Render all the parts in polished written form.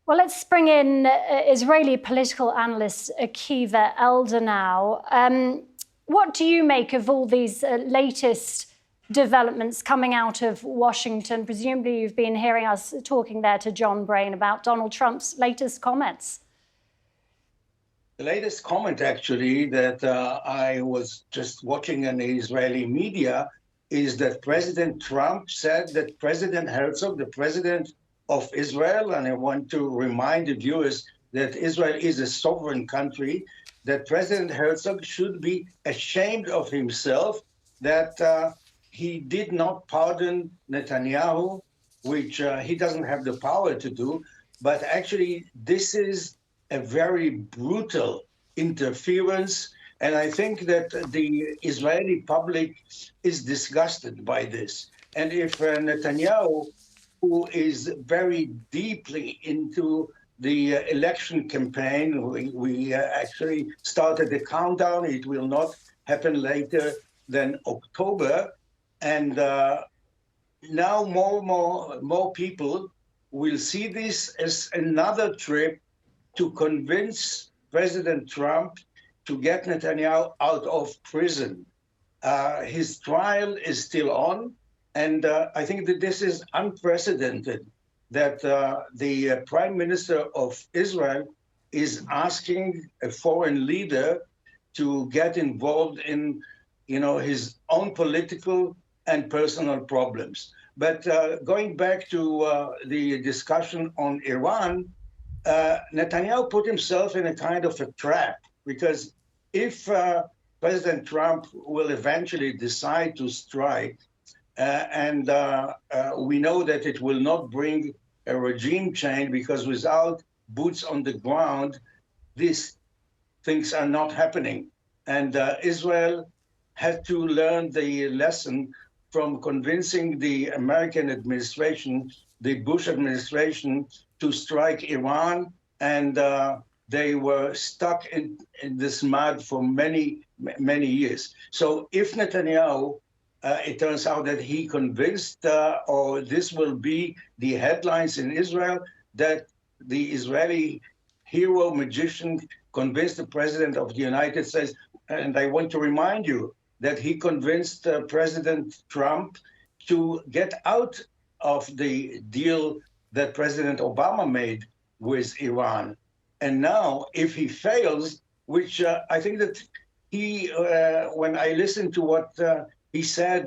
Well, let's bring in Israeli political analyst Akiva Eldar now. What do you make of all these latest developments coming out of Washington? Presumably you've been hearing us talking there to John Brain about Donald Trump's latest comments. The latest comment, actually, that I was just watching in the Israeli media is that President Trump said that President Herzog, the president of Israel, and I want to remind the viewers that Israel is a sovereign country, that President Herzog should be ashamed of himself that he did not pardon Netanyahu, which he doesn't have the power to do. But actually, this is a very brutal interference. And I think that the Israeli public is disgusted by this. And if Netanyahu, who is very deeply into the election campaign, we actually started the countdown. It will not happen later than October. And now more people will see this as another trip to convince President Trump to get Netanyahu out of prison. His trial is still on, and I think that this is unprecedented, that the Prime Minister of Israel is asking a foreign leader to get involved in, his own political and personal problems. But going back to the discussion on Iran, Netanyahu put himself in a kind of a trap, because if President Trump will eventually decide to strike, and we know that it will not bring a regime change, because without boots on the ground, these things are not happening. And Israel had to learn the lesson from convincing the American administration, the Bush administration, to strike Iran, and they were stuck in this mud for many, many years. So if Netanyahu, it turns out that he convinced, or this will be the headlines in Israel, that the Israeli hero magician convinced the president of the United States, and I want to remind you that he convinced President Trump to get out of the deal that President Obama made with Iran. And now, if he fails, which I think that he, when I listened to what he said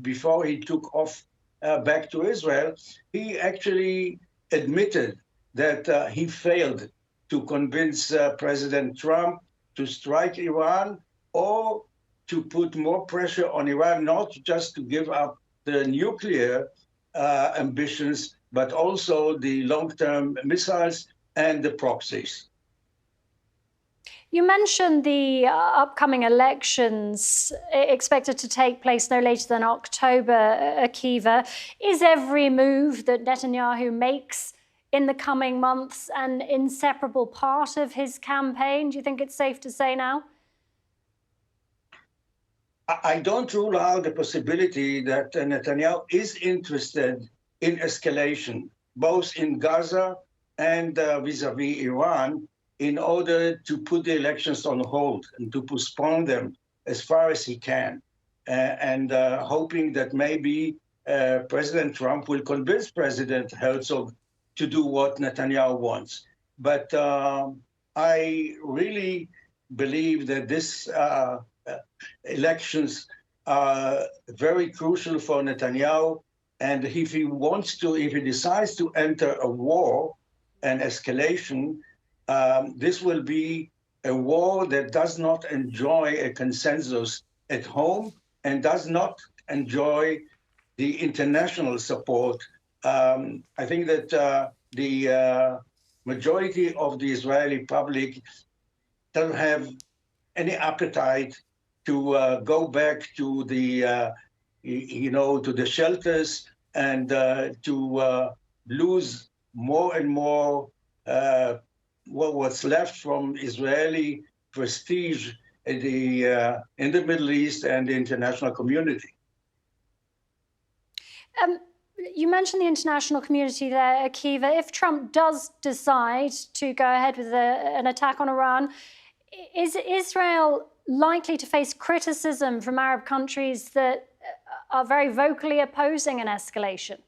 before he took off back to Israel, he actually admitted that he failed to convince President Trump to strike Iran, or to put more pressure on Iran, not just to give up the nuclear ambitions, but also the long-term missiles and the proxies. You mentioned the upcoming elections expected to take place no later than October, Akiva. Is every move that Netanyahu makes in the coming months an inseparable part of his campaign? Do you think it's safe to say now? I don't rule out the possibility that Netanyahu is interested in escalation, both in Gaza and vis-a-vis Iran, in order to put the elections on hold and to postpone them as far as he can, and hoping that maybe President Trump will convince President Herzog to do what Netanyahu wants. But I really believe that this elections are very crucial for Netanyahu, and if he decides to enter a war, an escalation, this will be a war that does not enjoy a consensus at home and does not enjoy the international support. I think that the majority of the Israeli public don't have any appetite to go back to the, to the shelters and to lose more and more what's left from Israeli prestige in the Middle East and the international community. You mentioned the international community there, Akiva. If Trump does decide to go ahead with an attack on Iran, is Israel likely to face criticism from Arab countries that are very vocally opposing an escalation?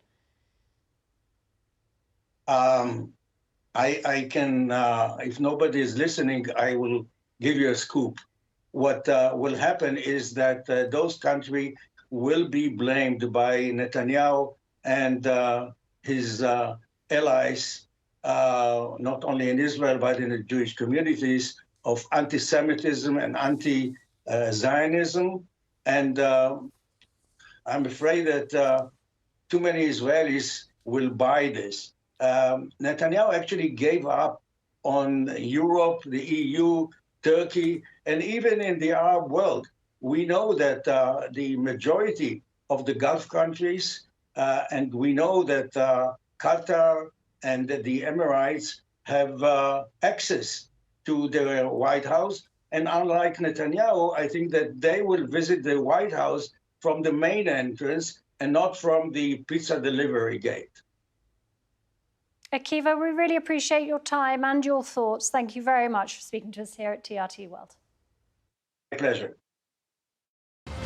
I can, if nobody is listening, I will give you a scoop. What will happen is that those countries will be blamed by Netanyahu and his allies, not only in Israel, but in the Jewish communities, of anti-Semitism and anti-Zionism. And I'm afraid that too many Israelis will buy this. Netanyahu actually gave up on Europe, the EU, Turkey, and even in the Arab world. We know that the majority of the Gulf countries, and we know that Qatar and the Emirates have access to the White House. And unlike Netanyahu, I think that they will visit the White House from the main entrance and not from the pizza delivery gate. Akiva, we really appreciate your time and your thoughts. Thank you very much for speaking to us here at TRT World. My pleasure.